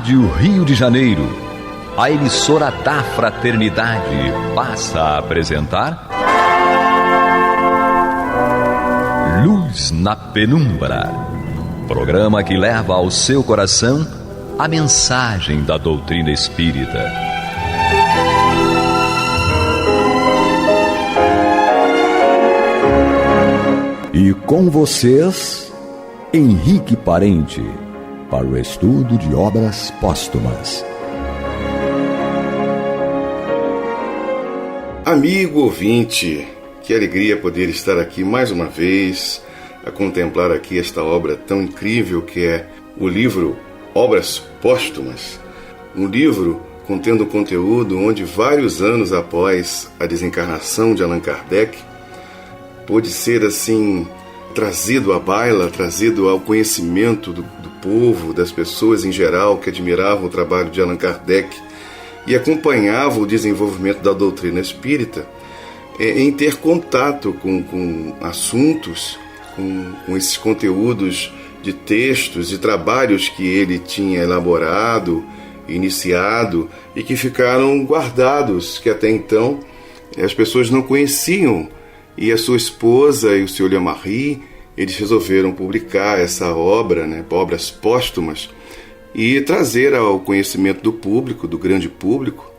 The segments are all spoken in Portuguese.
Rádio Rio de Janeiro, a emissora da Fraternidade, passa a apresentar Luz na Penumbra, programa que leva ao seu coração a mensagem da doutrina espírita. E com vocês, Henrique Parente, para o estudo de obras póstumas. Amigo ouvinte, que alegria poder estar aqui mais uma vez, a contemplar aqui esta obra tão incrível que é o livro Obras Póstumas. Um livro contendo conteúdo onde vários anos após a desencarnação de Allan Kardec, pôde ser assim trazido à baila, trazido ao conhecimento do povo, das pessoas em geral que admiravam o trabalho de Allan Kardec e acompanhavam o desenvolvimento da doutrina espírita, em ter contato com assuntos, com esses conteúdos de textos, de trabalhos que ele tinha elaborado, iniciado e que ficaram guardados, que até então as pessoas não conheciam. E a sua esposa e o Sr. Lemarri, eles resolveram publicar essa obra, obras póstumas, e trazer ao conhecimento do público, do grande público,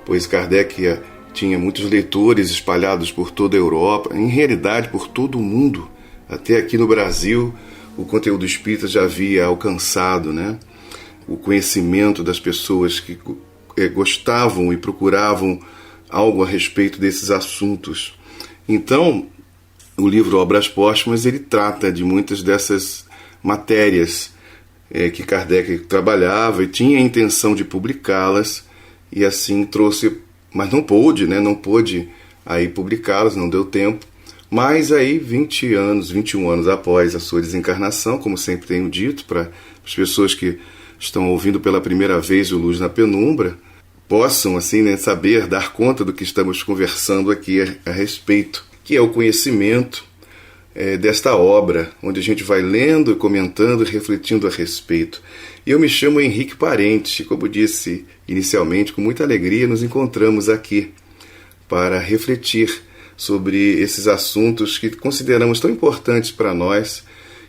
pois Kardec tinha muitos leitores espalhados por toda a Europa, em realidade por todo o mundo. Até aqui no Brasil, o conteúdo espírita já havia alcançado o conhecimento das pessoas que gostavam e procuravam algo a respeito desses assuntos. Então, o livro Obras Póstumas, ele trata de muitas dessas matérias que Kardec trabalhava e tinha a intenção de publicá-las, e assim trouxe, mas não pôde aí publicá-las, não deu tempo. Mas aí 21 anos após a sua desencarnação, como sempre tenho dito para as pessoas que estão ouvindo pela primeira vez o Luz na Penumbra, possam assim saber, dar conta do que estamos conversando aqui a respeito, que é o conhecimento desta obra, onde a gente vai lendo e comentando e refletindo a respeito. Eu me chamo Henrique Parente, como disse inicialmente, com muita alegria nos encontramos aqui para refletir sobre esses assuntos que consideramos tão importantes para nós.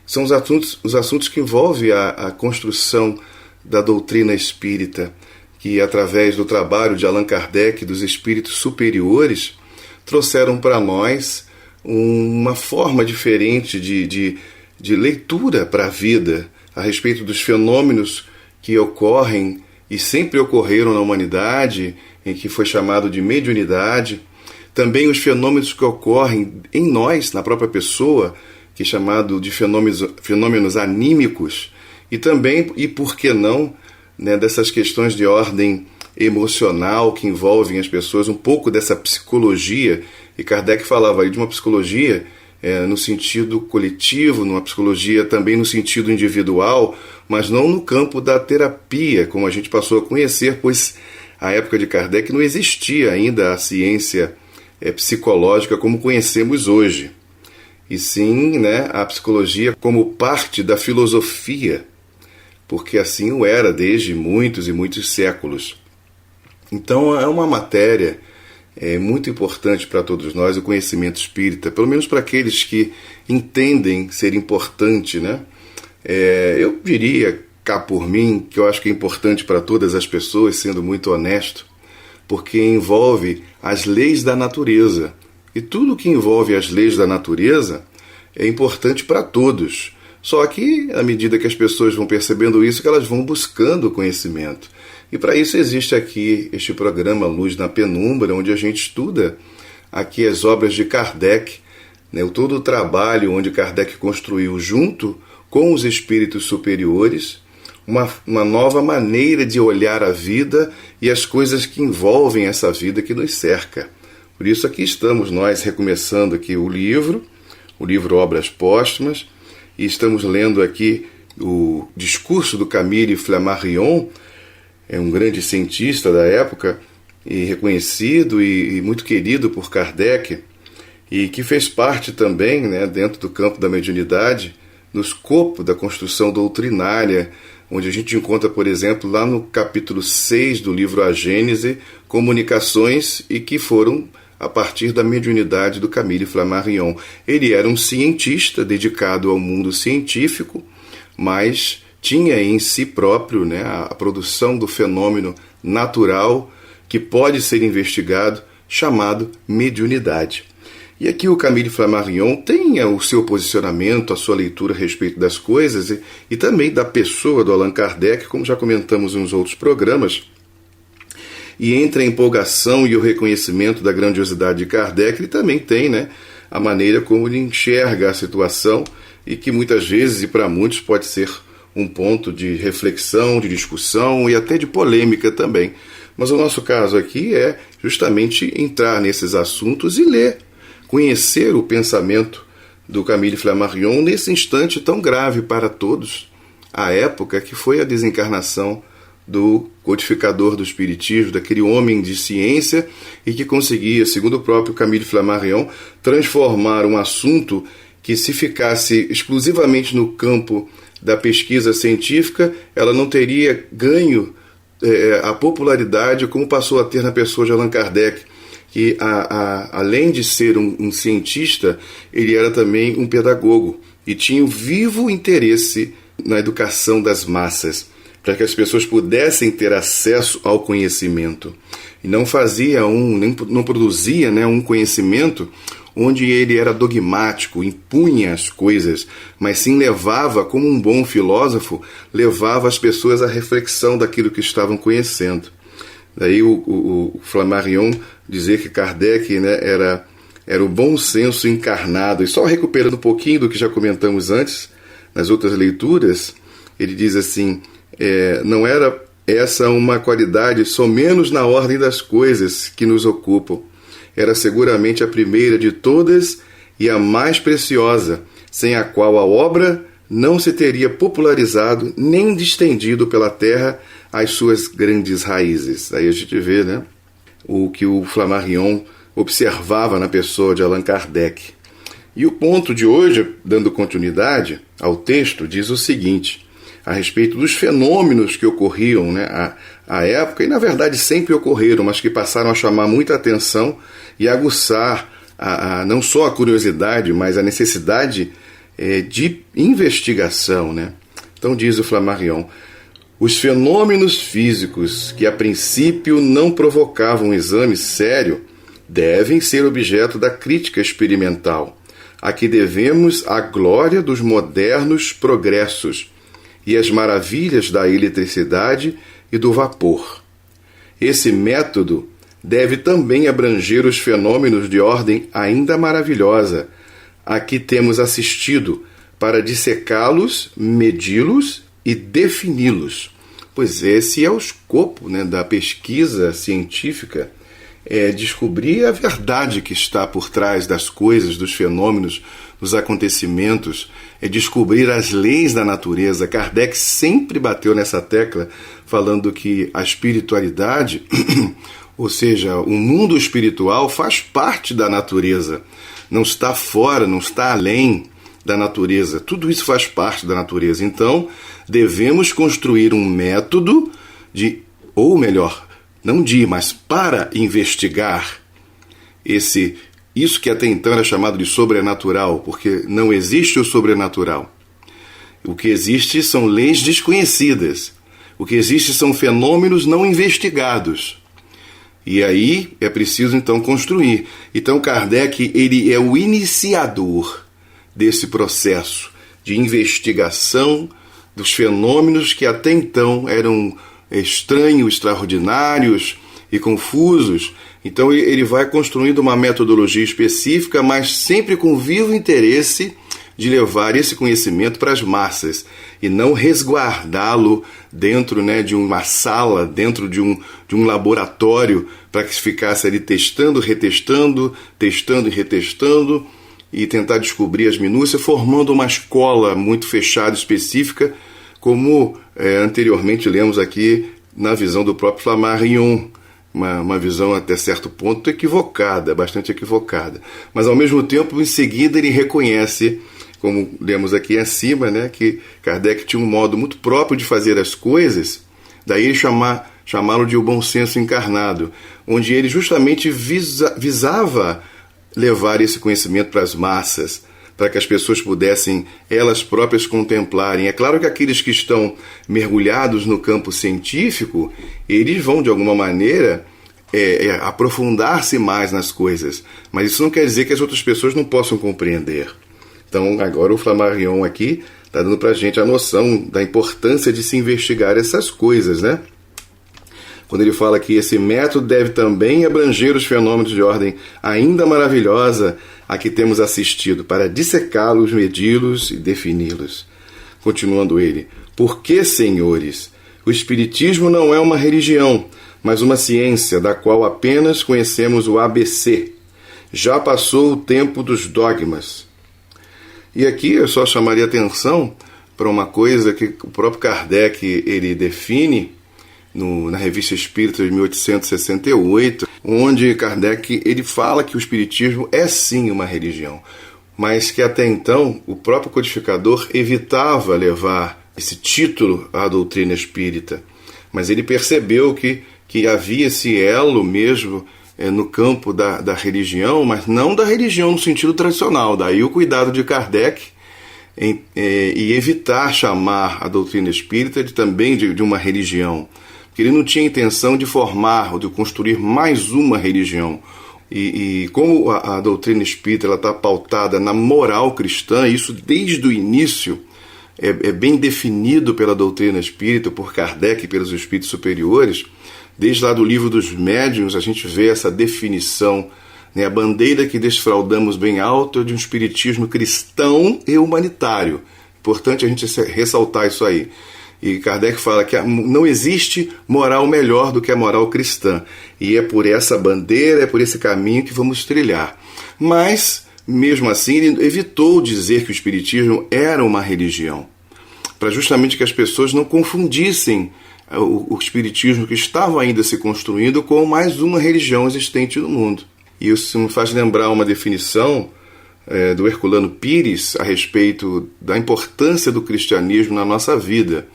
São os assuntos que envolvem a construção da doutrina espírita, que através do trabalho de Allan Kardec e dos espíritos superiores trouxeram para nós uma forma diferente de leitura para a vida a respeito dos fenômenos que ocorrem e sempre ocorreram na humanidade, em que foi chamado de mediunidade. Também os fenômenos que ocorrem em nós, na própria pessoa, que é chamado de fenômenos anímicos, e também, e por que não, dessas questões de ordem emocional que envolvem as pessoas, um pouco dessa psicologia. E Kardec falava aí de uma psicologia no sentido coletivo, numa psicologia também no sentido individual, mas não no campo da terapia, como a gente passou a conhecer, pois à época de Kardec não existia ainda a ciência psicológica como conhecemos hoje, e sim a psicologia como parte da filosofia, porque assim o era desde muitos e muitos séculos. Então é uma matéria muito importante para todos nós, o conhecimento espírita, pelo menos para aqueles que entendem ser importante. Eu diria, cá por mim, que eu acho que é importante para todas as pessoas, sendo muito honesto, porque envolve as leis da natureza. E tudo que envolve as leis da natureza é importante para todos. Só que, à medida que as pessoas vão percebendo isso, que elas vão buscando conhecimento. E para isso existe aqui este programa Luz na Penumbra, onde a gente estuda aqui as obras de Kardec, todo o trabalho onde Kardec construiu junto com os espíritos superiores, uma nova maneira de olhar a vida e as coisas que envolvem essa vida que nos cerca. Por isso aqui estamos nós recomeçando aqui o livro Obras Póstumas, e estamos lendo aqui o discurso do Camille Flammarion, um grande cientista da época, e reconhecido e muito querido por Kardec, e que fez parte também, dentro do campo da mediunidade, no escopo da construção doutrinária onde a gente encontra, por exemplo, lá no capítulo 6 do livro A Gênese, comunicações e que foram a partir da mediunidade do Camille Flammarion. Ele era um cientista dedicado ao mundo científico, mas tinha em si próprio, né, a produção do fenômeno natural que pode ser investigado, chamado mediunidade. E aqui o Camille Flammarion tem o seu posicionamento, a sua leitura a respeito das coisas e também da pessoa do Allan Kardec, como já comentamos nos outros programas. E entre a empolgação e o reconhecimento da grandiosidade de Kardec, ele também tem, né, a maneira como ele enxerga a situação e que muitas vezes, e para muitos, pode ser um ponto de reflexão, de discussão e até de polêmica também. Mas o nosso caso aqui é justamente entrar nesses assuntos e ler, conhecer o pensamento do Camille Flammarion nesse instante tão grave para todos, a época que foi a desencarnação do codificador do espiritismo, daquele homem de ciência e que conseguia, segundo o próprio Camille Flammarion, transformar um assunto que, se ficasse exclusivamente no campo da pesquisa científica, ela não teria ganho a popularidade como passou a ter na pessoa de Allan Kardec, que além de ser um cientista, ele era também um pedagogo e tinha um vivo interesse na educação das massas, para que as pessoas pudessem ter acesso ao conhecimento. E não fazia não produzia, né, um conhecimento onde ele era dogmático, impunha as coisas, mas sim levava, como um bom filósofo, levava as pessoas à reflexão daquilo que estavam conhecendo. Daí o Flammarion dizer que Kardec, né, era o bom senso encarnado. E só recuperando um pouquinho do que já comentamos antes, nas outras leituras, ele diz assim, não era essa uma qualidade somenos na ordem das coisas que nos ocupam. Era seguramente a primeira de todas e a mais preciosa, sem a qual a obra não se teria popularizado nem distendido pela terra as suas grandes raízes. Aí a gente vê, né, o que o Flammarion observava na pessoa de Allan Kardec. E o ponto de hoje, dando continuidade ao texto, diz o seguinte, a respeito dos fenômenos que ocorriam, né, à época, e na verdade sempre ocorreram, mas que passaram a chamar muita atenção e aguçar não só a curiosidade, mas a necessidade de investigação, né? Então diz o Flammarion, os fenômenos físicos que a princípio não provocavam um exame sério devem ser objeto da crítica experimental, a que devemos a glória dos modernos progressos e as maravilhas da eletricidade e do vapor. Esse método deve também abranger os fenômenos de ordem ainda maravilhosa, a que temos assistido, para dissecá-los, medi-los e defini-los. Pois esse é o escopo, né, da pesquisa científica, é descobrir a verdade que está por trás das coisas, dos fenômenos, dos acontecimentos, é descobrir as leis da natureza. Kardec sempre bateu nessa tecla, falando que a espiritualidade, ou seja, o mundo espiritual faz parte da natureza, não está fora, não está além da natureza, tudo isso faz parte da natureza. Então, devemos construir um método mas para investigar isso que até então era chamado de sobrenatural, porque não existe o sobrenatural. O que existe são leis desconhecidas. O que existe são fenômenos não investigados. E aí é preciso então construir. Então Kardec, ele é o iniciador desse processo de investigação dos fenômenos que até então eram estranhos, extraordinários e confusos. Então ele vai construindo uma metodologia específica, mas sempre com vivo interesse de levar esse conhecimento para as massas e não resguardá-lo dentro, né, de uma sala, dentro de um laboratório, para que se ficasse ali testando, retestando, testando e retestando e tentar descobrir as minúcias, formando uma escola muito fechada, específica, como anteriormente lemos aqui na visão do próprio Flammarion, uma visão até certo ponto equivocada, bastante equivocada. Mas ao mesmo tempo, em seguida, ele reconhece como lemos aqui acima, né, que Kardec tinha um modo muito próprio de fazer as coisas, daí ele chamá-lo de o bom senso encarnado, onde ele justamente visava levar esse conhecimento para as massas, para que as pessoas pudessem elas próprias contemplarem. É claro que aqueles que estão mergulhados no campo científico, eles vão, de alguma maneira, aprofundar-se mais nas coisas, mas isso não quer dizer que as outras pessoas não possam compreender. Então, agora o Flammarion aqui está dando para a gente a noção da importância de se investigar essas coisas, né? Quando ele fala que esse método deve também abranger os fenômenos de ordem ainda maravilhosa a que temos assistido, para dissecá-los, medi-los e defini-los. Continuando ele, porque, senhores, o Espiritismo não é uma religião, mas uma ciência da qual apenas conhecemos o ABC. Já passou o tempo dos dogmas. E aqui eu só chamaria atenção para uma coisa que o próprio Kardec ele define na Revista Espírita de 1868, onde Kardec ele fala que o Espiritismo é sim uma religião, mas que até então o próprio codificador evitava levar esse título à doutrina espírita. Mas ele percebeu que havia esse elo mesmo no campo da religião, mas não da religião no sentido tradicional. Daí o cuidado de Kardec e evitar chamar a doutrina espírita também de uma religião. Porque ele não tinha intenção de formar ou de construir mais uma religião. E como a doutrina espírita está pautada na moral cristã, isso desde o início é bem definido pela doutrina espírita, por Kardec e pelos espíritos superiores. Desde lá do Livro dos Médiuns a gente vê essa definição, né? A bandeira que desfraldamos bem alto é de um espiritismo cristão e humanitário. Importante a gente ressaltar isso aí. E Kardec fala que não existe moral melhor do que a moral cristã. E é por essa bandeira, é por esse caminho que vamos trilhar. Mas, mesmo assim, ele evitou dizer que o Espiritismo era uma religião, para justamente que as pessoas não confundissem o Espiritismo que estava ainda se construindo com mais uma religião existente no mundo. E isso me faz lembrar uma definição do Herculano Pires a respeito da importância do cristianismo na nossa vida,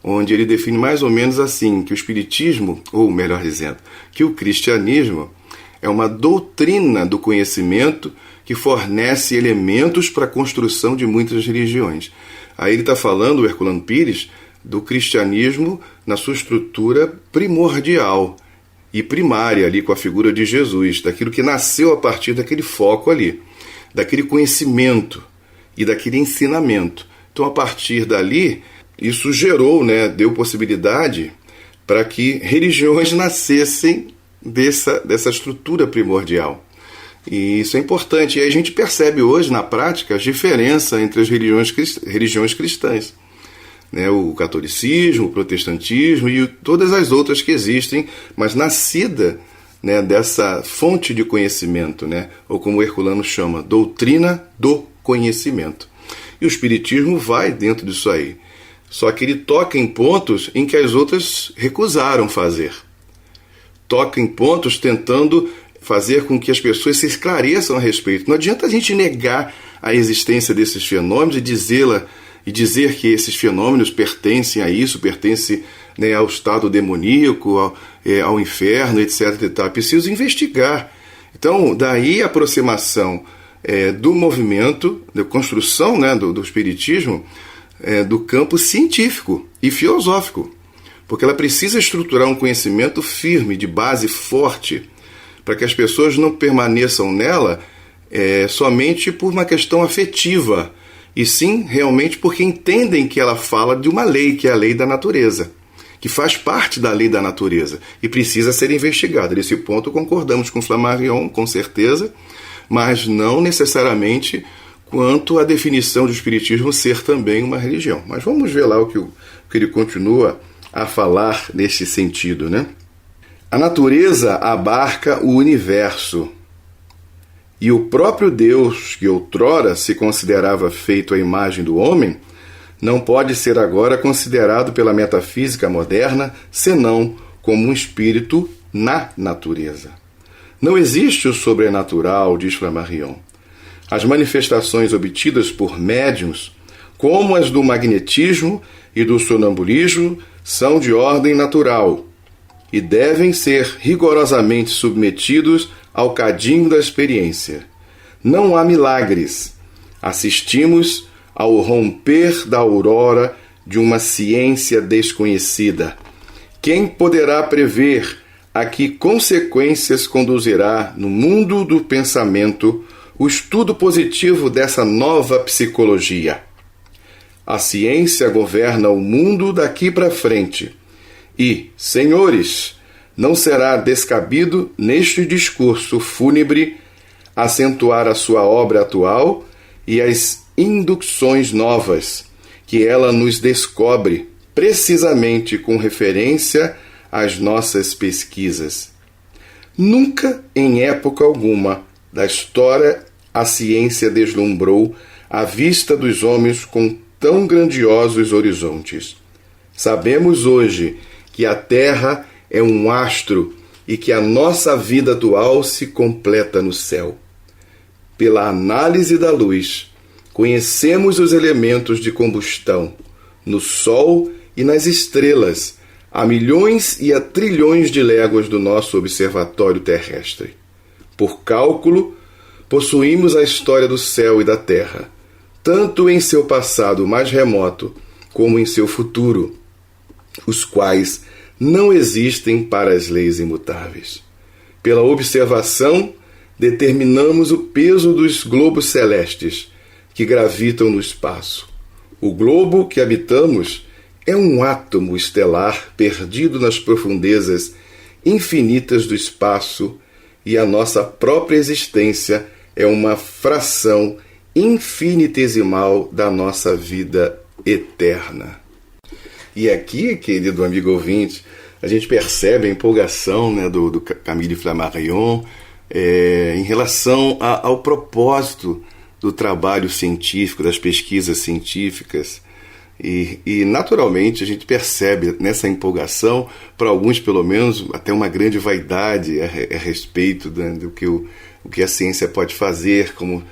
onde ele define mais ou menos assim, que o Espiritismo, ou melhor dizendo, que o cristianismo é uma doutrina do conhecimento que fornece elementos para a construção de muitas religiões. Aí ele está falando, o Herculano Pires, do cristianismo na sua estrutura primordial e primária ali com a figura de Jesus, daquilo que nasceu a partir daquele foco ali, daquele conhecimento e daquele ensinamento. Então, a partir dali, isso gerou, deu possibilidade para que religiões nascessem dessa estrutura primordial. E isso é importante. E aí a gente percebe hoje, na prática, a diferença entre as religiões cristãs. O catolicismo, o protestantismo e todas as outras que existem, mas nascida dessa fonte de conhecimento, ou como o Herculano chama, doutrina do conhecimento. E o Espiritismo vai dentro disso aí. Só que ele toca em pontos em que as outras recusaram fazer. Toca em pontos tentando fazer com que as pessoas se esclareçam a respeito. Não adianta a gente negar a existência desses fenômenos e dizer que esses fenômenos pertencem a isso, pertencem ao estado demoníaco, ao inferno, etc. É preciso investigar. Então, daí a aproximação do movimento, da construção do Espiritismo, do campo científico e filosófico. Porque ela precisa estruturar um conhecimento firme, de base forte, para que as pessoas não permaneçam nela somente por uma questão afetiva, e sim realmente porque entendem que ela fala de uma lei, que é a lei da natureza, que faz parte da lei da natureza e precisa ser investigada. Nesse ponto concordamos com Flammarion, com certeza, mas não necessariamente quanto à definição do Espiritismo ser também uma religião. Mas vamos ver lá o que ele continua a falar nesse sentido, A natureza abarca o universo, e o próprio Deus, que outrora se considerava feito à imagem do homem, não pode ser agora considerado pela metafísica moderna senão como um espírito na natureza. Não existe o sobrenatural, diz Flammarion. As manifestações obtidas por médiuns, como as do magnetismo e do sonambulismo, são de ordem natural e devem ser rigorosamente submetidos ao cadinho da experiência. Não há milagres. Assistimos ao romper da aurora de uma ciência desconhecida. Quem poderá prever a que consequências conduzirá no mundo do pensamento o estudo positivo dessa nova psicologia? A ciência governa o mundo daqui para frente. E, senhores, não será descabido neste discurso fúnebre acentuar a sua obra atual e as induções novas que ela nos descobre, precisamente com referência às nossas pesquisas. Nunca, em época alguma da história, a ciência deslumbrou a vista dos homens com tão grandiosos horizontes. Sabemos hoje que a Terra é um astro e que a nossa vida atual se completa no céu. Pela análise da luz, conhecemos os elementos de combustão no Sol e nas estrelas, a milhões e a trilhões de léguas do nosso observatório terrestre. Por cálculo, possuímos a história do céu e da terra, tanto em seu passado mais remoto como em seu futuro, os quais não existem para as leis imutáveis. Pela observação, determinamos o peso dos globos celestes que gravitam no espaço. O globo que habitamos é um átomo estelar perdido nas profundezas infinitas do espaço e a nossa própria existência é uma fração infinitesimal da nossa vida eterna. E aqui, querido amigo ouvinte, a gente percebe a empolgação, né, do Camille Flammarion em relação ao propósito do trabalho científico, das pesquisas científicas. E naturalmente a gente percebe nessa empolgação, para alguns pelo menos, até uma grande vaidade a respeito do que a ciência pode fazer, como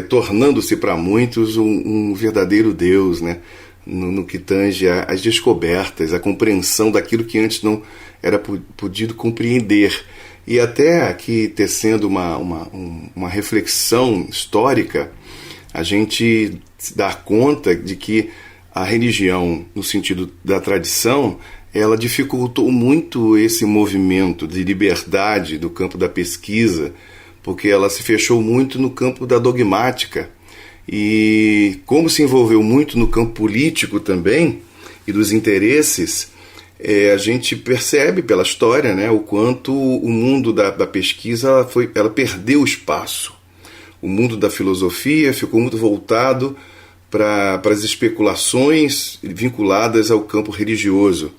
tornando-se para muitos um verdadeiro Deus, né? No que tange às descobertas, a compreensão daquilo que antes não era podido compreender. E até aqui tecendo uma reflexão histórica, a gente se dá conta de que a religião, no sentido da tradição, ela dificultou muito esse movimento de liberdade do campo da pesquisa, porque ela se fechou muito no campo da dogmática. E como se envolveu muito no campo político também, e dos interesses, a gente percebe pela história, né, o quanto o mundo da pesquisa ela perdeu espaço. O mundo da filosofia ficou muito voltado para as especulações vinculadas ao campo religioso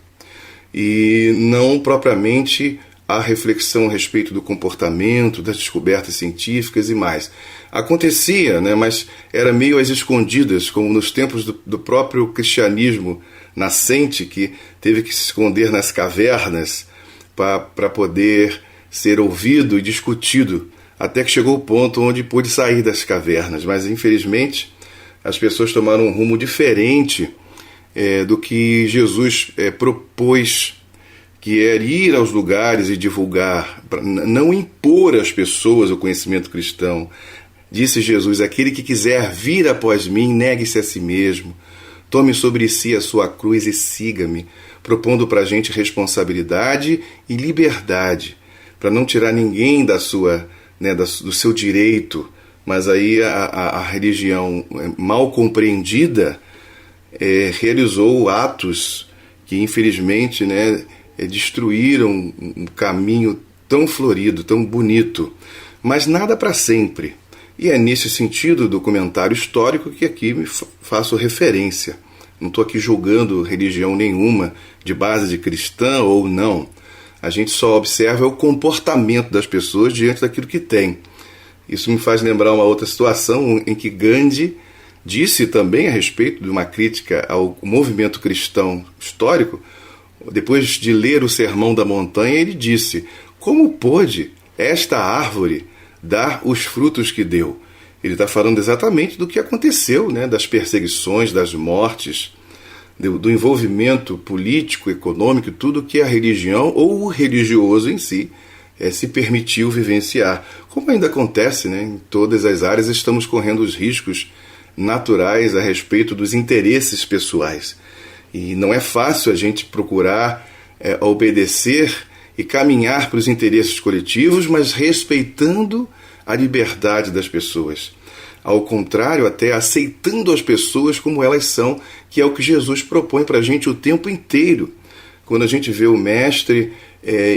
e não propriamente a reflexão a respeito do comportamento, das descobertas científicas e mais. Acontecia, né, mas era meio às escondidas, como nos tempos do próprio cristianismo nascente, que teve que se esconder nas cavernas para poder ser ouvido e discutido, até que chegou o ponto onde pôde sair das cavernas. Mas, infelizmente, as pessoas tomaram um rumo diferente do que Jesus propôs, que era ir aos lugares e divulgar, não impor às pessoas o conhecimento cristão. Disse Jesus: aquele que quiser vir após mim, negue-se a si mesmo, tome sobre si a sua cruz e siga-me, propondo para a gente responsabilidade e liberdade, para não tirar ninguém da sua, né, do seu direito. Mas aí a religião mal compreendida realizou atos que, infelizmente, né, destruíram um caminho tão florido, tão bonito, mas nada para sempre. E é nesse sentido do comentário histórico que aqui me faço referência. Não estou aqui julgando religião nenhuma, de base de cristã ou não. A gente só observa o comportamento das pessoas diante daquilo que tem. Isso me faz lembrar uma outra situação em que Gandhi disse também a respeito de uma crítica ao movimento cristão histórico. Depois de ler o Sermão da Montanha, ele disse: como pôde esta árvore dar os frutos que deu? Ele está falando exatamente do que aconteceu, né? Das perseguições, das mortes, do envolvimento político, econômico, tudo que a religião ou o religioso em si se permitiu vivenciar. Como ainda acontece, né? Em todas as áreas estamos correndo os riscos naturais a respeito dos interesses pessoais. E não é fácil a gente procurar obedecer e caminhar para os interesses coletivos, mas respeitando a liberdade das pessoas. Ao contrário, até aceitando as pessoas como elas são, que é o que Jesus propõe para a gente o tempo inteiro. Quando a gente vê o mestre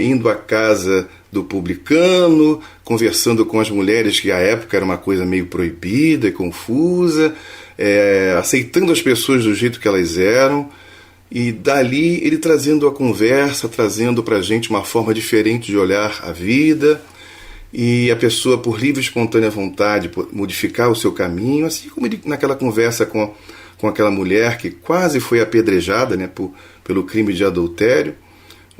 indo à casa do publicano, conversando com as mulheres, que à época era uma coisa meio proibida e confusa, aceitando as pessoas do jeito que elas eram, e dali ele trazendo a conversa, trazendo para a gente uma forma diferente de olhar a vida, e a pessoa, por livre e espontânea vontade, modificar o seu caminho, assim como ele, naquela conversa com aquela mulher que quase foi apedrejada, né, pelo crime de adultério,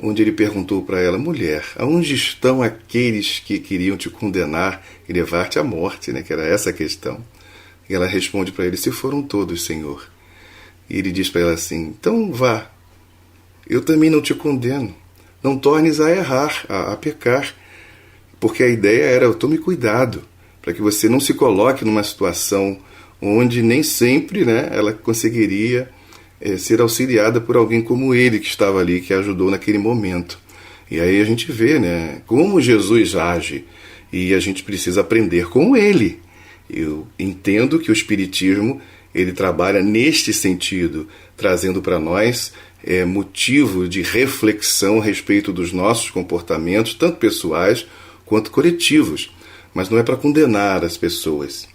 onde ele perguntou para ela: mulher, aonde estão aqueles que queriam te condenar e levar-te à morte, né, que era essa a questão. E ela responde para ele: se foram todos, Senhor. E ele diz para ela assim: então vá, eu também não te condeno, não tornes a errar, a pecar, porque a ideia era: tome cuidado, para que você não se coloque numa situação onde nem sempre, né, ela conseguiria ser auxiliada por alguém como ele, que estava ali, que a ajudou naquele momento. E aí a gente vê, né, como Jesus age, e a gente precisa aprender com ele. Eu entendo que o Espiritismo ele trabalha neste sentido, trazendo para nós motivo de reflexão a respeito dos nossos comportamentos, tanto pessoais quanto coletivos. Mas não é para condenar as pessoas,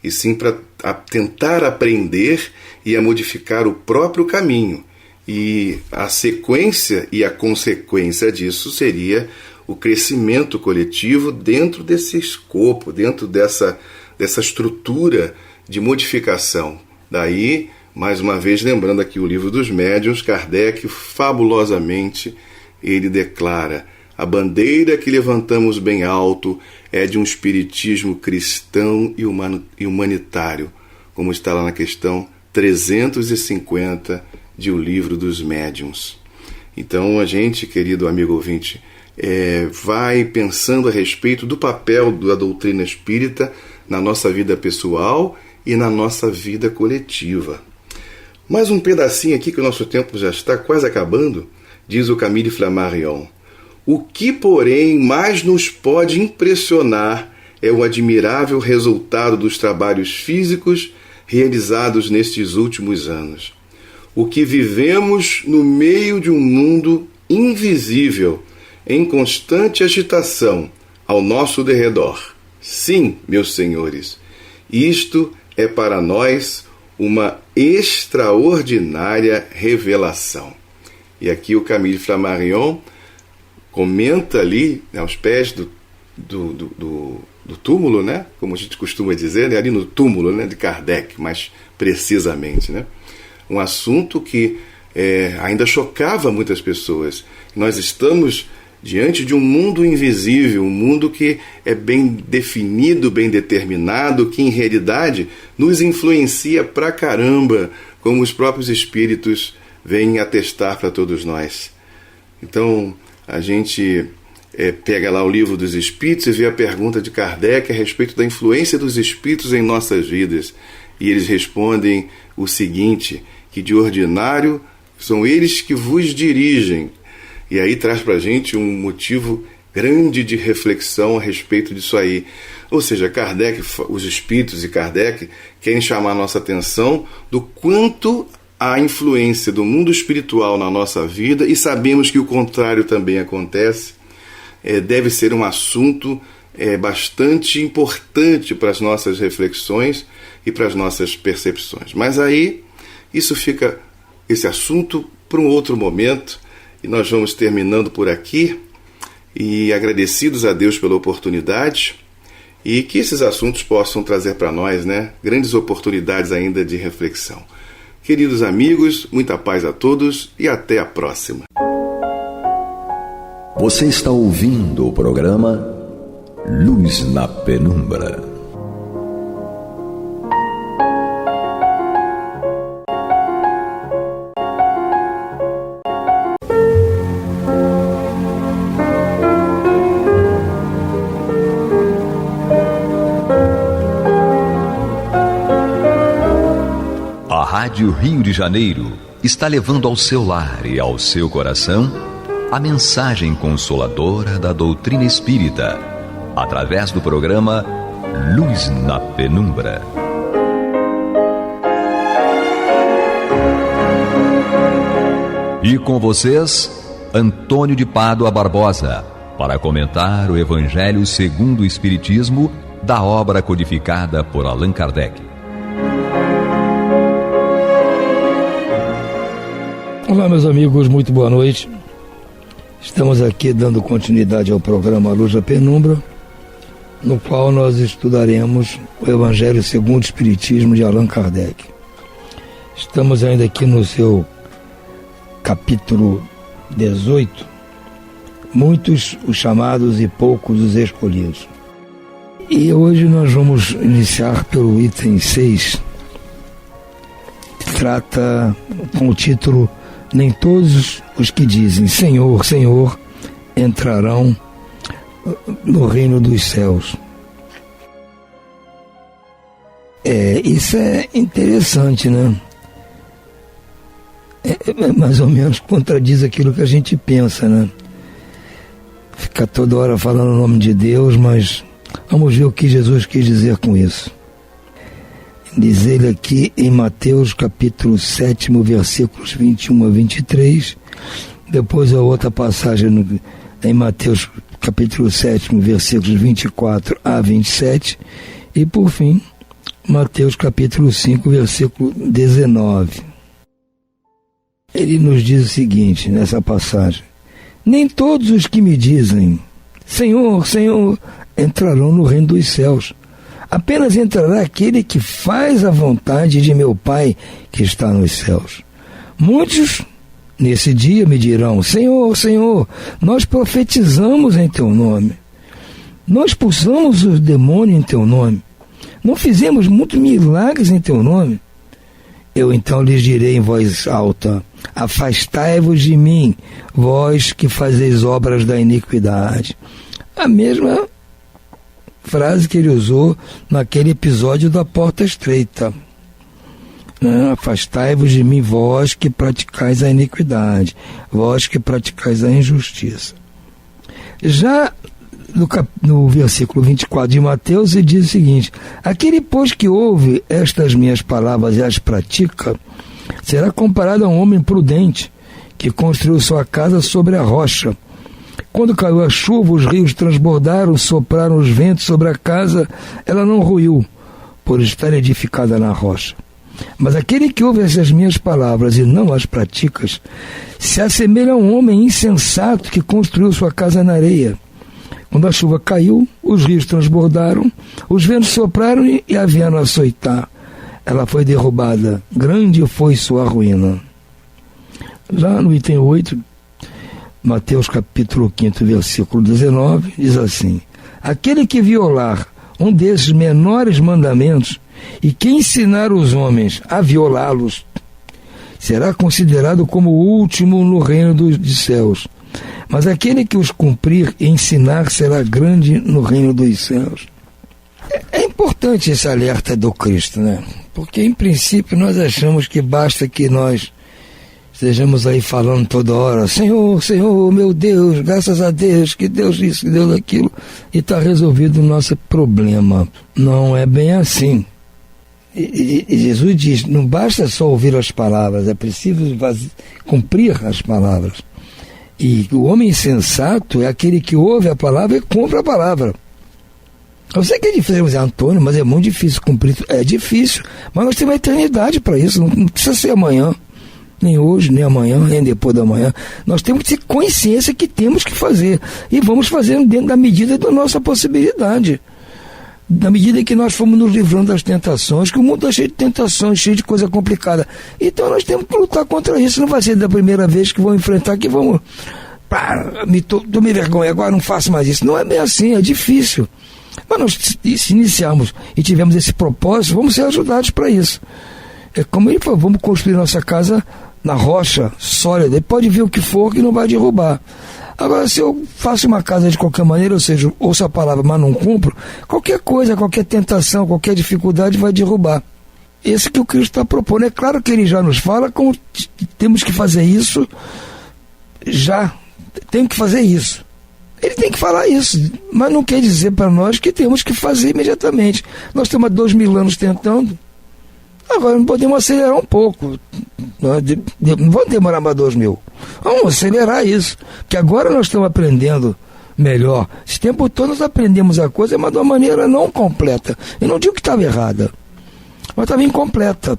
e sim para tentar aprender e a modificar o próprio caminho. E a sequência e a consequência disso seria o crescimento coletivo dentro desse escopo, dentro dessa estrutura de modificação. Daí, mais uma vez, lembrando aqui o Livro dos Médiuns, Kardec, fabulosamente, ele declara: a bandeira que levantamos bem alto é de um espiritismo cristão e humanitário, como está lá na questão 350 de O Livro dos Médiuns. Então a gente, querido amigo ouvinte, vai pensando a respeito do papel da doutrina espírita na nossa vida pessoal e na nossa vida coletiva. Mais um pedacinho aqui, que o nosso tempo já está quase acabando, diz o Camille Flammarion: o que, porém, mais nos pode impressionar é o admirável resultado dos trabalhos físicos realizados nestes últimos anos. O que vivemos no meio de um mundo invisível, em constante agitação ao nosso derredor. Sim, meus senhores, isto é para nós uma extraordinária revelação. E aqui o Camille Flammarion comenta ali, né, aos pés do túmulo, né, como a gente costuma dizer, né, ali no túmulo, né, de Kardec, mais precisamente, né, um assunto que ainda chocava muitas pessoas. Nós estamos diante de um mundo invisível, um mundo que é bem definido, bem determinado, que em realidade nos influencia pra caramba, como os próprios espíritos vêm atestar para todos nós. Então, a gente pega lá o Livro dos Espíritos e vê a pergunta de Kardec a respeito da influência dos espíritos em nossas vidas. E eles respondem o seguinte: que de ordinário são eles que vos dirigem. E aí traz para a gente um motivo grande de reflexão a respeito disso aí. Ou seja, Kardec, os espíritos e Kardec querem chamar a nossa atenção do quanto a influência do mundo espiritual na nossa vida, e sabemos que o contrário também acontece, deve ser um assunto bastante importante para as nossas reflexões e para as nossas percepções. Mas aí, isso fica, esse assunto, para um outro momento, e nós vamos terminando por aqui, e agradecidos a Deus pela oportunidade, e que esses assuntos possam trazer para nós, né, grandes oportunidades ainda de reflexão. Queridos amigos, muita paz a todos e até a próxima. Você está ouvindo o programa Luz na Penumbra. Rádio Rio de Janeiro está levando ao seu lar e ao seu coração a mensagem consoladora da doutrina espírita, através do programa Luz na Penumbra. E com vocês, Antônio de Pádua Barbosa, para comentar o Evangelho segundo o Espiritismo, da obra codificada por Allan Kardec. Olá, meus amigos, muito boa noite. Estamos aqui dando continuidade ao programa Luz na Penumbra, no qual nós estudaremos o Evangelho segundo o Espiritismo de Allan Kardec. Estamos ainda aqui no seu capítulo 18, muitos os chamados e poucos os escolhidos. E hoje nós vamos iniciar pelo item 6, que trata com o título Nem todos os que dizem Senhor, Senhor entrarão no reino dos céus. Isso é interessante, né? Mais ou menos contradiz aquilo que a gente pensa, né? Fica toda hora falando o nome de Deus, mas vamos ver o que Jesus quis dizer com isso. Diz ele aqui em Mateus capítulo 7, versículos 21 a 23, depois a outra passagem em Mateus capítulo 7, versículos 24 a 27, e por fim, Mateus capítulo 5, versículo 19. Ele nos diz o seguinte, nessa passagem: nem todos os que me dizem Senhor, Senhor, entrarão no reino dos céus. Apenas entrará aquele que faz a vontade de meu Pai que está nos céus. Muitos, nesse dia, me dirão: Senhor, Senhor, nós profetizamos em Teu nome. Nós expulsamos os demônios em Teu nome. Não fizemos muitos milagres em Teu nome. Eu então lhes direi em voz alta: afastai-vos de mim, vós que fazeis obras da iniquidade. A mesma frase que ele usou naquele episódio da porta estreita. Afastai-vos de mim, vós que praticais a iniquidade, vós que praticais a injustiça. Já no versículo 24 de Mateus, ele diz o seguinte: aquele, pois, que ouve estas minhas palavras e as pratica, será comparado a um homem prudente que construiu sua casa sobre a rocha. Quando caiu a chuva, os rios transbordaram, sopraram os ventos sobre a casa, ela não ruiu, por estar edificada na rocha. Mas aquele que ouve essas minhas palavras e não as pratica, se assemelha a um homem insensato que construiu sua casa na areia. Quando a chuva caiu, os rios transbordaram, os ventos sopraram e a vieram açoitar. Ela foi derrubada, grande foi sua ruína. Já no item 8, Mateus capítulo 5, versículo 19, diz assim: aquele que violar um desses menores mandamentos e que ensinar os homens a violá-los, será considerado como o último no reino dos céus. Mas aquele que os cumprir e ensinar será grande no reino dos céus. É importante esse alerta do Cristo, né? Porque, em princípio, nós achamos que basta que nós estejamos aí falando toda hora: Senhor, Senhor, meu Deus, graças a Deus, que Deus isso, que Deus aquilo, e está resolvido o nosso problema. Não é bem assim. E Jesus diz: não basta só ouvir as palavras, é preciso cumprir as palavras. E o homem insensato é aquele que ouve a palavra e cumpre a palavra. Eu sei que é difícil dizer, Antônio, mas é muito difícil cumprir. É difícil, mas nós temos uma eternidade para isso. Não precisa ser amanhã, nem hoje, nem amanhã, nem depois da manhã. Nós temos que ter consciência que temos que fazer. E vamos fazer dentro da medida da nossa possibilidade. Na medida que nós fomos nos livrando das tentações, que o mundo está cheio de tentações, cheio de coisa complicada. Então nós temos que lutar contra isso. Não vai ser da primeira vez que vamos enfrentar, que vamos... tomei vergonha, agora não faço mais isso. Não é bem assim, é difícil. Mas nós, se iniciarmos e tivermos esse propósito, vamos ser ajudados para isso. É como ele falou: vamos construir nossa casa na rocha sólida. E pode vir o que for que não vai derrubar. Agora, se eu faço uma casa de qualquer maneira, ou seja, ouço a palavra, mas não cumpro, qualquer coisa, qualquer tentação, qualquer dificuldade vai derrubar. esse que o Cristo está propondo. É claro que ele já nos fala como temos que fazer isso já. Tem que fazer isso. Ele tem que falar isso, mas não quer dizer para nós que temos que fazer imediatamente. Nós estamos há 2000 anos tentando, agora não podemos acelerar um pouco. Não vamos demorar mais 2000. Vamos acelerar isso, porque agora nós estamos aprendendo melhor. Esse tempo todo nós aprendemos a coisa, mas de uma maneira não completa. Eu não digo que estava errada, mas estava incompleta.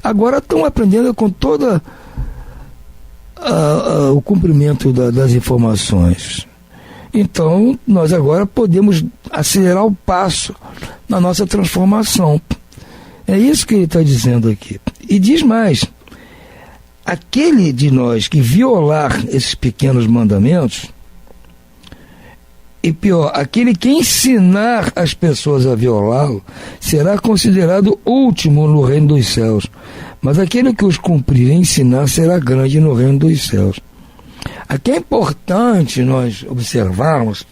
Agora estão aprendendo com toda o cumprimento das informações. Então, nós agora podemos acelerar o passo na nossa transformação. É isso que ele está dizendo aqui. E diz mais: aquele de nós que violar esses pequenos mandamentos, e pior, aquele que ensinar as pessoas a violá-lo, será considerado último no reino dos céus. Mas aquele que os cumprir e ensinar será grande no reino dos céus. Aqui é importante nós observarmos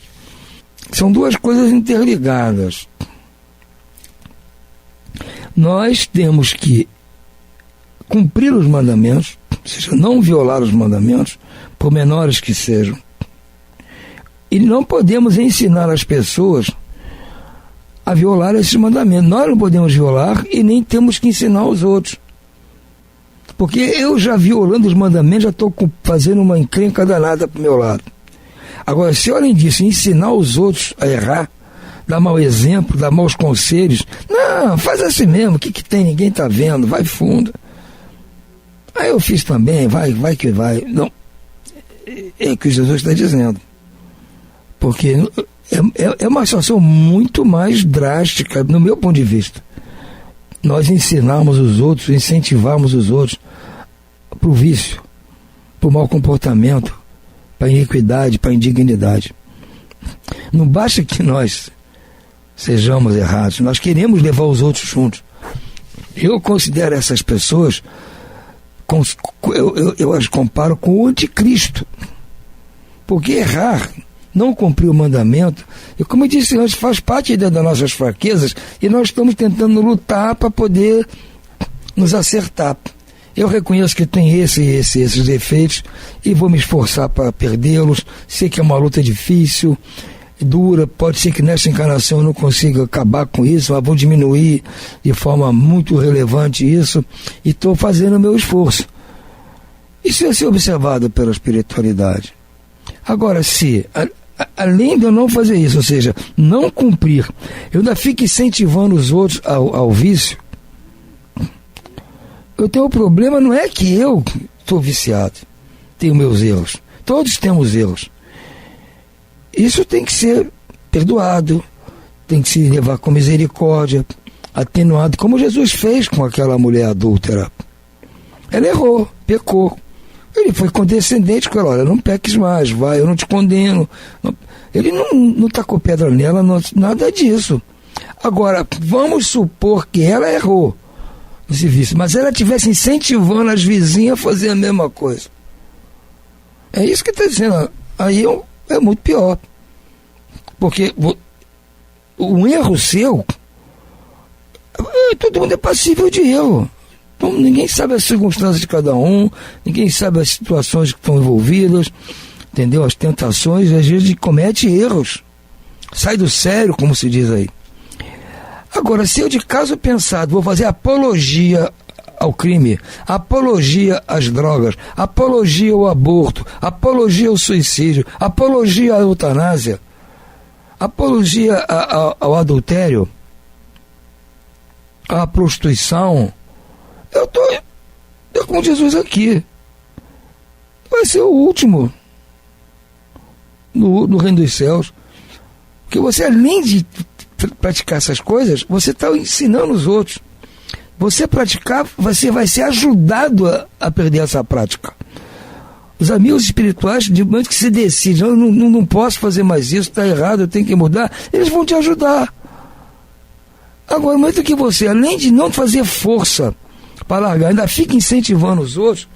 que são duas coisas interligadas. Nós temos que cumprir os mandamentos, ou seja, não violar os mandamentos, por menores que sejam. E não podemos ensinar as pessoas a violar esses mandamentos. Nós não podemos violar e nem temos que ensinar os outros. Porque eu já violando os mandamentos, já estou fazendo uma encrenca danada para o meu lado. Agora, se além disso ensinar os outros a errar, dar mau exemplo, dar maus conselhos, não, faz assim mesmo, o que tem, ninguém está vendo, vai fundo. Aí eu fiz também, vai que vai. Não, é o que Jesus está dizendo. Porque é uma situação muito mais drástica, no meu ponto de vista. Nós ensinarmos os outros, incentivarmos os outros para o vício, para o mau comportamento, para a iniquidade, para a indignidade. Não basta que nós sejamos errados, nós queremos levar os outros juntos. Eu considero essas pessoas, eu as comparo com o anticristo. Porque errar, não cumprir o mandamento, e como eu disse antes, faz parte das nossas fraquezas, e nós estamos tentando lutar para poder nos acertar. Eu reconheço que tem esses defeitos, e vou me esforçar para perdê-los. Sei que é uma luta difícil, dura, pode ser que nessa encarnação eu não consiga acabar com isso, mas vou diminuir de forma muito relevante isso, e estou fazendo o meu esforço. Isso é ser observado pela espiritualidade. Agora, se além de eu não fazer isso, ou seja, não cumprir, eu ainda fico incentivando os outros ao vício, eu tenho um problema, não é que eu estou viciado, tenho meus erros, todos temos erros. Isso tem que ser perdoado, tem que se levar com misericórdia, atenuado, como Jesus fez com aquela mulher adúltera. Ela errou, pecou. Ele foi condescendente com ela: olha, não peques mais, vai, eu não te condeno. Não, ele não tacou pedra nela, nada disso. Agora, vamos supor que ela errou nesse vício, mas ela estivesse incentivando as vizinhas a fazer a mesma coisa. É isso que está dizendo. Aí é muito pior. Porque um erro seu, todo mundo é passível de erro. Então, ninguém sabe as circunstâncias de cada um, ninguém sabe as situações que estão envolvidas, entendeu? As tentações, às vezes comete erros, sai do sério, como se diz aí. Agora, se eu de caso pensado vou fazer apologia ao crime, apologia às drogas, apologia ao aborto, apologia ao suicídio, apologia à eutanásia, apologia ao adultério, à prostituição, eu estou com Jesus aqui. Vai ser o último no reino dos céus. Porque você, além de praticar essas coisas, você está ensinando os outros. Você praticar, você vai ser ajudado a perder essa prática. Os amigos espirituais, de momento que se decidem, eu não posso fazer mais isso, está errado, eu tenho que mudar, eles vão te ajudar. Agora, no momento que você, além de não fazer força para largar, ainda fica incentivando os outros,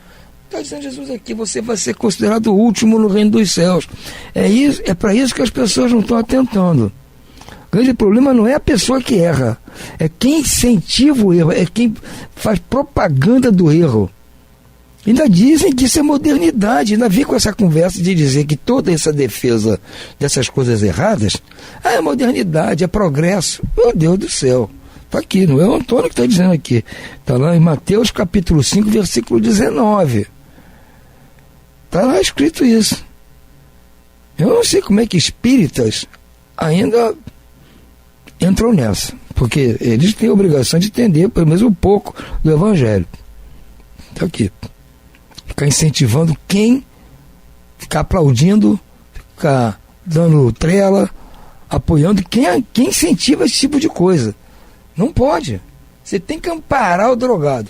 está dizendo Jesus aqui, você vai ser considerado o último no reino dos céus. É para isso que as pessoas não estão atentando. grande problema não é a pessoa que erra, é quem incentiva o erro, é quem faz propaganda do erro. Ainda dizem que isso é modernidade, ainda vem com essa conversa de dizer que toda essa defesa dessas coisas erradas é modernidade, é progresso. Meu Deus do céu, está aqui, não é o Antônio que está dizendo aqui, está lá em Mateus capítulo 5, versículo 19. Está lá escrito isso. Eu não sei como é que espíritas ainda entram nessa, porque eles têm a obrigação de entender pelo menos um pouco do Evangelho. Está aqui. Ficar incentivando quem, ficar aplaudindo, ficar dando trela, apoiando quem incentiva esse tipo de coisa. Não pode. Você tem que amparar o drogado.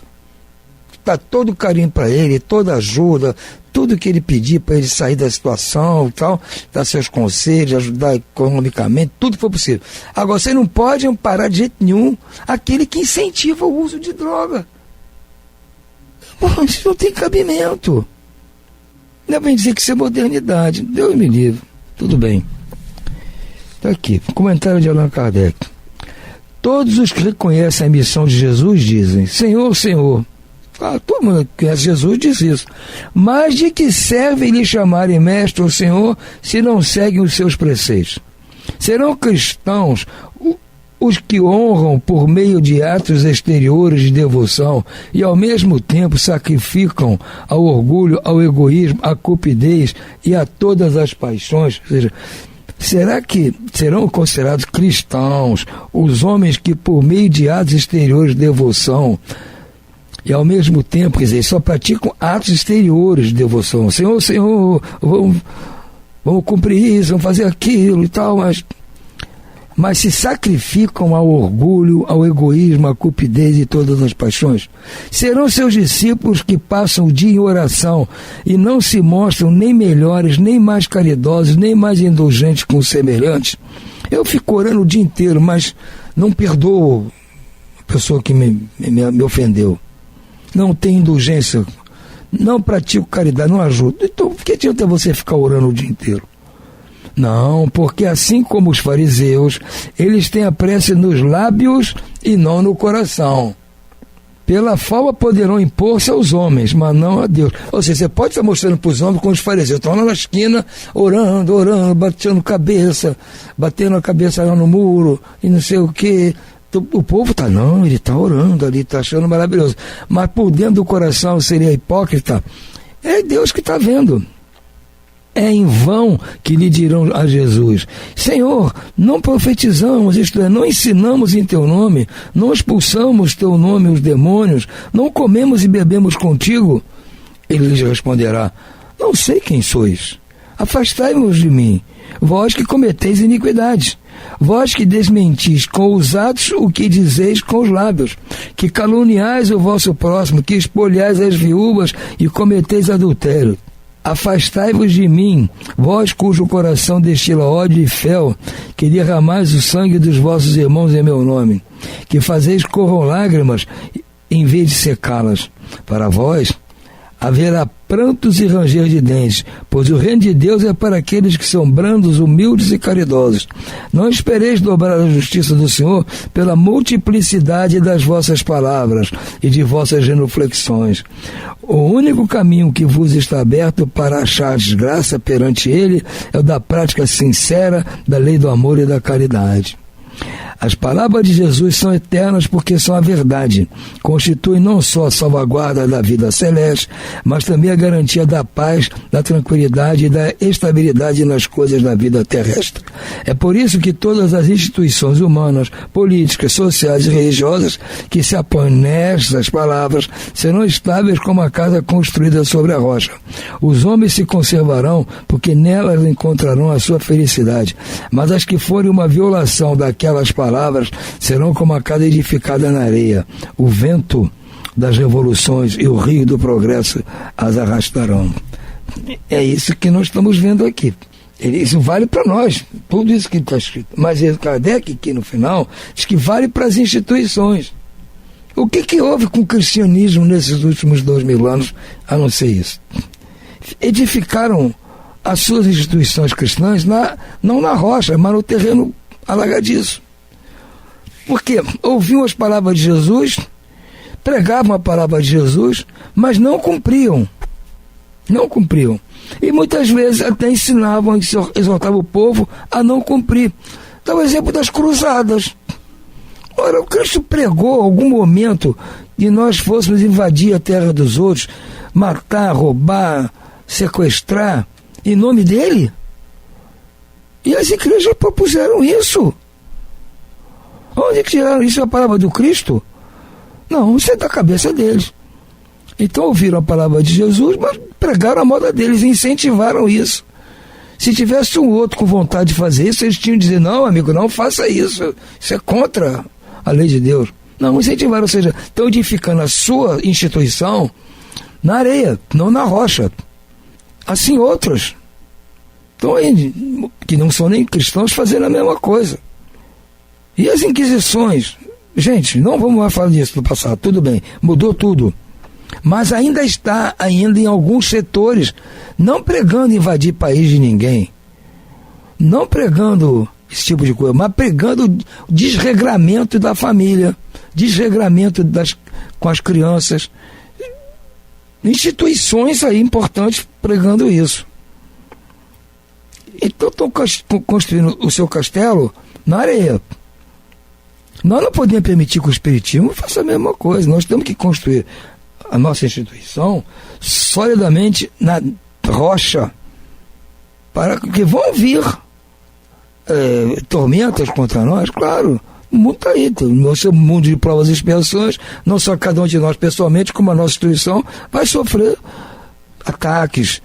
Dá todo o carinho para ele, toda ajuda, tudo que ele pedir para ele sair da situação e tal, dar seus conselhos, ajudar economicamente, tudo que for possível. Agora, você não pode amparar de jeito nenhum aquele que incentiva o uso de droga. Porra, isso não tem cabimento. Não vem dizer que isso é modernidade. Deus me livre. Tudo bem. Está aqui, comentário de Allan Kardec. Todos os que reconhecem a missão de Jesus dizem: Senhor, Senhor. Ah, todo mundo que conhece Jesus diz isso. Mas de que serve lhe chamarem mestre ou Senhor se não seguem os seus preceitos? Serão cristãos os que honram por meio de atos exteriores de devoção e ao mesmo tempo sacrificam ao orgulho, ao egoísmo, à cupidez e a todas as paixões? Ou seja, será que serão considerados cristãos os homens que por meio de atos exteriores de devoção e ao mesmo tempo, quer dizer, só praticam atos exteriores de devoção? Senhor, Senhor, vamos cumprir isso, vamos fazer aquilo e tal, mas se sacrificam ao orgulho, ao egoísmo, à cupidez e todas as paixões? Serão seus discípulos que passam o dia em oração e não se mostram nem melhores, nem mais caridosos, nem mais indulgentes com os semelhantes? Eu fico orando o dia inteiro, mas não perdoo a pessoa que me ofendeu. Não tenho indulgência, não pratico caridade, não ajudo. Então, por que adianta você ficar orando o dia inteiro? Não, porque assim como os fariseus, eles têm a prece nos lábios e não no coração. Pela forma poderão impor-se aos homens, mas não a Deus. Ou seja, você pode estar mostrando para os homens como os fariseus estão lá na esquina, orando, batendo a cabeça lá no muro, e não sei o quê. O povo está, não, ele está orando ali, está achando maravilhoso. Mas por dentro do coração seria hipócrita. É Deus que está vendo. É em vão que lhe dirão a Jesus: Senhor, não profetizamos, isto é, não ensinamos em teu nome, não expulsamos teu nome os demônios, não comemos e bebemos contigo? Ele lhes responderá: não sei quem sois, afastai-vos de mim, vós que cometeis iniquidades, vós que desmentis com os atos o que dizeis com os lábios, que caluniais o vosso próximo, que espolhais as viúvas e cometeis adultério. Afastai-vos de mim, vós cujo coração destila ódio e fel, que derramais o sangue dos vossos irmãos em meu nome, que fazeis corram lágrimas em vez de secá-las. Para vós haverá prantos e ranger de dentes, pois o reino de Deus é para aqueles que são brandos, humildes e caridosos. Não espereis dobrar a justiça do Senhor pela multiplicidade das vossas palavras e de vossas genuflexões. O único caminho que vos está aberto para achar graça perante Ele é o da prática sincera da lei do amor e da caridade. As palavras de Jesus são eternas porque são a verdade. Constituem não só a salvaguarda da vida celeste, mas também a garantia da paz, da tranquilidade e da estabilidade nas coisas da vida terrestre. É por isso que todas as instituições humanas, políticas, sociais e religiosas que se apoiam nestas palavras serão estáveis como a casa construída sobre a rocha. Os homens se conservarão porque nelas encontrarão a sua felicidade, mas as que forem uma violação daquelas palavras serão como a casa edificada na areia. O vento das revoluções e o rio do progresso as arrastarão. É isso que nós estamos vendo aqui. Isso vale para nós, tudo isso que está escrito. Mas Kardec, aqui no final, diz que vale para as instituições. O que houve com o cristianismo nesses últimos 2000 anos, a não ser isso? Edificaram as suas instituições cristãs não na rocha, mas no terreno alagadiço. Porque ouviam as palavras de Jesus, pregavam a palavra de Jesus, mas não cumpriam. Não cumpriam. E muitas vezes até ensinavam, exortavam o povo a não cumprir. Dá o exemplo das cruzadas. Ora, o Cristo pregou algum momento de nós fôssemos invadir a terra dos outros, matar, roubar, sequestrar, em nome dele? E as igrejas propuseram isso. Onde que tiraram isso? É a palavra do Cristo? Não, isso é da cabeça deles. Então ouviram a palavra de Jesus, mas pregaram a moda deles, incentivaram isso. Se tivesse um outro com vontade de fazer isso, eles tinham de dizer, não, amigo, não faça isso. Isso é contra a lei de Deus. Não, incentivaram, ou seja, estão edificando a sua instituição na areia, não na rocha. Assim outros. Então, que não são nem cristãos, fazendo a mesma coisa. E as inquisições? Gente, não vamos mais falar disso do passado, tudo bem, mudou tudo. Mas ainda está em alguns setores, não pregando invadir país de ninguém, não pregando esse tipo de coisa, mas pregando o desregramento da família, desregramento com as crianças. Instituições aí importantes pregando isso. Então estão construindo o seu castelo na areia. Nós não podemos permitir que o espiritismo faça a mesma coisa. Nós temos que construir a nossa instituição solidamente na rocha, para que vão vir tormentas contra nós, claro. O mundo está aí, nosso mundo de provas e expiações, não só cada um de nós pessoalmente, como a nossa instituição vai sofrer ataques,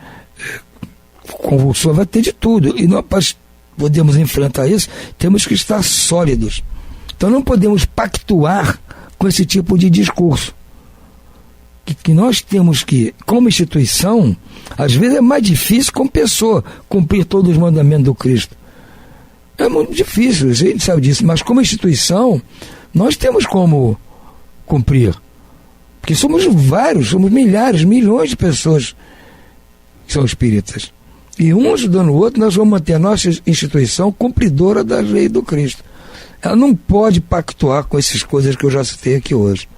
convulsões, vai ter de tudo. E nós podemos enfrentar isso, temos que estar sólidos. Então não podemos pactuar com esse tipo de discurso. Que nós temos que, como instituição, às vezes é mais difícil como pessoa cumprir todos os mandamentos do Cristo. É muito difícil, a gente sabe disso, mas como instituição, nós temos como cumprir. Porque somos vários, somos milhares, milhões de pessoas que são espíritas. E um ajudando o outro, nós vamos manter a nossa instituição cumpridora da lei do Cristo. Ela não pode pactuar com essas coisas que eu já citei aqui hoje.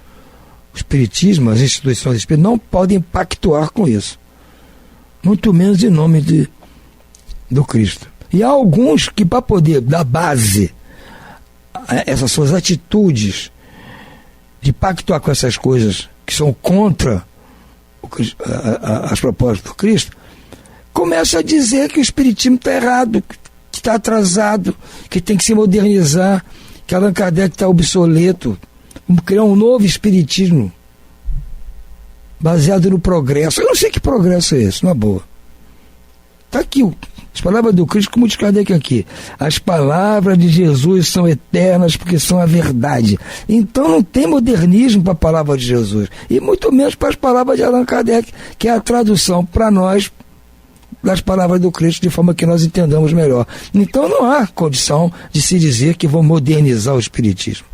O espiritismo, as instituições espíritas não podem pactuar com isso. Muito menos em nome do Cristo. E há alguns que, para poder dar base a essas suas atitudes de pactuar com essas coisas que são contra as propostas do Cristo, começam a dizer que o espiritismo está errado, que está atrasado, que tem que se modernizar, que Allan Kardec está obsoleto. Vamos criar um novo espiritismo baseado no progresso. Eu não sei que progresso é esse, na boa. Está aqui as palavras do Cristo, como diz Kardec aqui. As palavras de Jesus são eternas porque são a verdade. Então não tem modernismo para a palavra de Jesus. E muito menos para as palavras de Allan Kardec, que é a tradução para nós das palavras do Cristo, de forma que nós entendamos melhor. Então não há condição de se dizer que vão modernizar o espiritismo.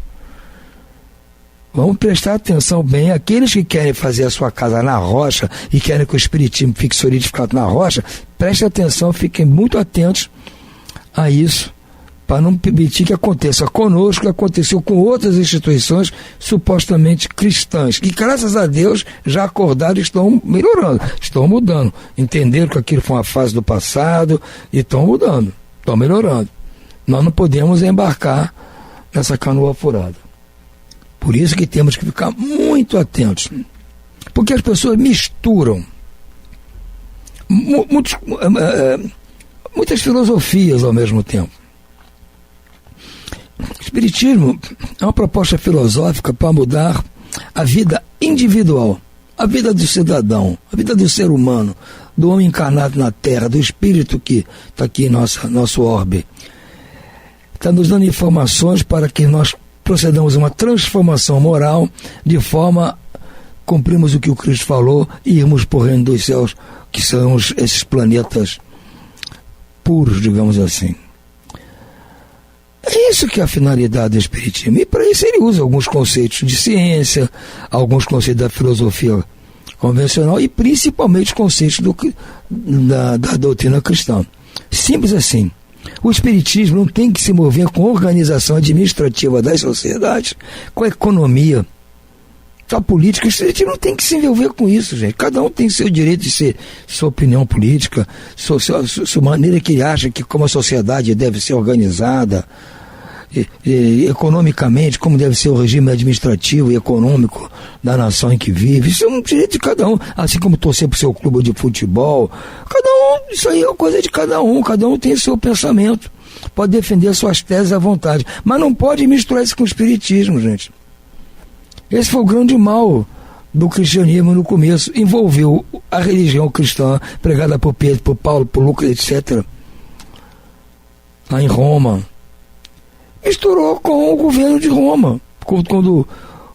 Vamos prestar atenção bem, aqueles que querem fazer a sua casa na rocha e querem que o espiritismo fique solidificado na rocha, prestem atenção, fiquem muito atentos a isso, para não permitir que aconteça conosco, que aconteceu com outras instituições supostamente cristãs, que graças a Deus já acordaram e estão melhorando, estão mudando, entenderam que aquilo foi uma fase do passado e estão mudando, estão melhorando. Nós não podemos embarcar nessa canoa furada. Por isso que temos que ficar muito atentos, porque as pessoas misturam muitas filosofias ao mesmo tempo. O espiritismo é uma proposta filosófica para mudar a vida individual, a vida do cidadão, a vida do ser humano, do homem encarnado na Terra, do espírito que está aqui em nosso orbe. Está nos dando informações para que nós procedamos a uma transformação moral, de forma a cumprirmos o que o Cristo falou e irmos para o reino dos céus, que são esses planetas puros, digamos assim. É isso que é a finalidade do espiritismo. E para isso ele usa alguns conceitos de ciência, alguns conceitos da filosofia convencional e principalmente conceitos da doutrina cristã. Simples assim. O espiritismo não tem que se mover com a organização administrativa das sociedades, com a economia, com a política. O espiritismo não tem que se envolver com isso, gente. Cada um tem seu direito de ser sua opinião política, sua maneira que ele acha que como a sociedade deve ser organizada, economicamente, como deve ser o regime administrativo e econômico da nação em que vive. Isso é um direito de cada um, assim como torcer para o seu clube de futebol. Cada um, isso aí é coisa de cada um tem seu pensamento, pode defender suas teses à vontade, mas não pode misturar isso com o espiritismo, gente. Esse foi o grande mal do cristianismo no começo, envolveu a religião cristã pregada por Pedro, por Paulo, por Lucas, etc., lá em Roma, misturou com o governo de Roma, quando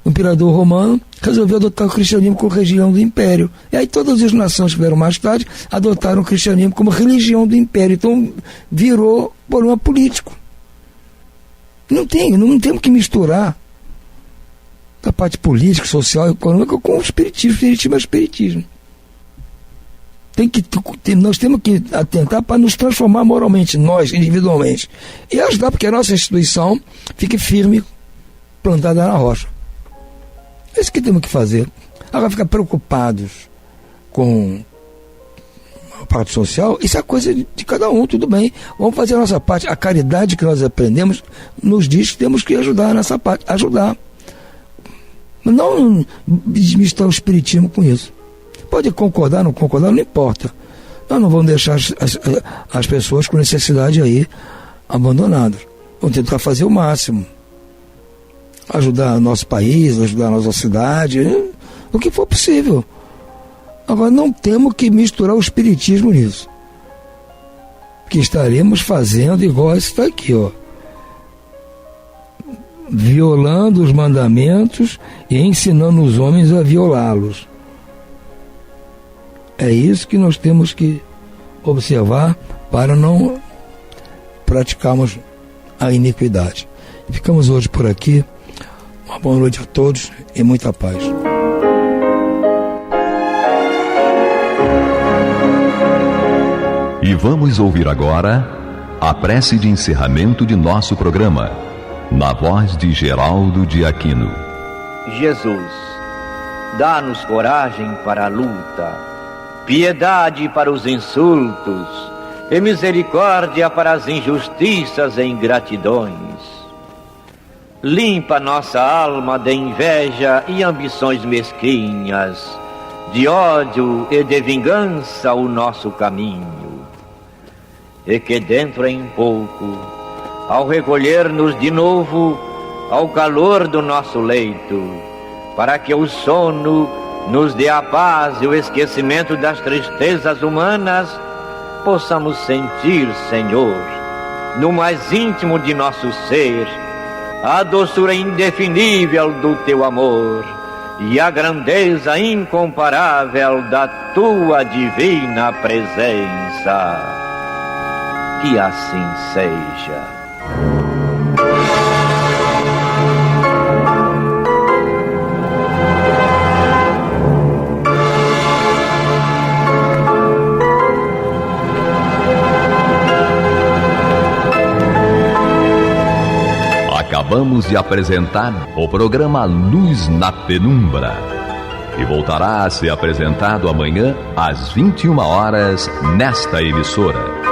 o imperador romano resolveu adotar o cristianismo como religião do império. E aí todas as nações que vieram mais tarde adotaram o cristianismo como religião do império. Então virou problema político. Não temos que misturar a parte política, social e econômica com o espiritismo. Espiritismo é espiritismo. Nós temos que atentar para nos transformar moralmente, nós, individualmente, e ajudar porque a nossa instituição fique firme, plantada na rocha. É isso que temos que fazer. Agora, ficar preocupados com a parte social, isso é coisa de cada um, tudo bem. Vamos fazer a nossa parte. A caridade que nós aprendemos nos diz que temos que ajudar nessa parte, ajudar. Não misturar o espiritismo com isso. Pode concordar, não importa. Nós não vamos deixar as pessoas com necessidade aí abandonadas. Vamos tentar fazer o máximo. Ajudar nosso país, ajudar a nossa cidade, o que for possível. Agora, não temos que misturar o espiritismo nisso. Porque estaremos fazendo igual isso está aqui, ó. Violando os mandamentos e ensinando os homens a violá-los. É isso que nós temos que observar para não praticarmos a iniquidade. Ficamos hoje por aqui. Uma boa noite a todos e muita paz. E vamos ouvir agora a prece de encerramento de nosso programa, na voz de Geraldo de Aquino. Jesus, dá-nos coragem para a luta, piedade para os insultos e misericórdia para as injustiças e ingratidões. Limpa nossa alma de inveja e ambições mesquinhas, de ódio e de vingança o nosso caminho. E que dentro em pouco, ao recolher-nos de novo ao calor do nosso leito, para que o sono nos dê a paz e o esquecimento das tristezas humanas, possamos sentir, Senhor, no mais íntimo de nosso ser, a doçura indefinível do Teu amor e a grandeza incomparável da Tua divina presença. Que assim seja. Acabamos de apresentar o programa Luz na Penumbra, que voltará a ser apresentado amanhã às 21 horas nesta emissora.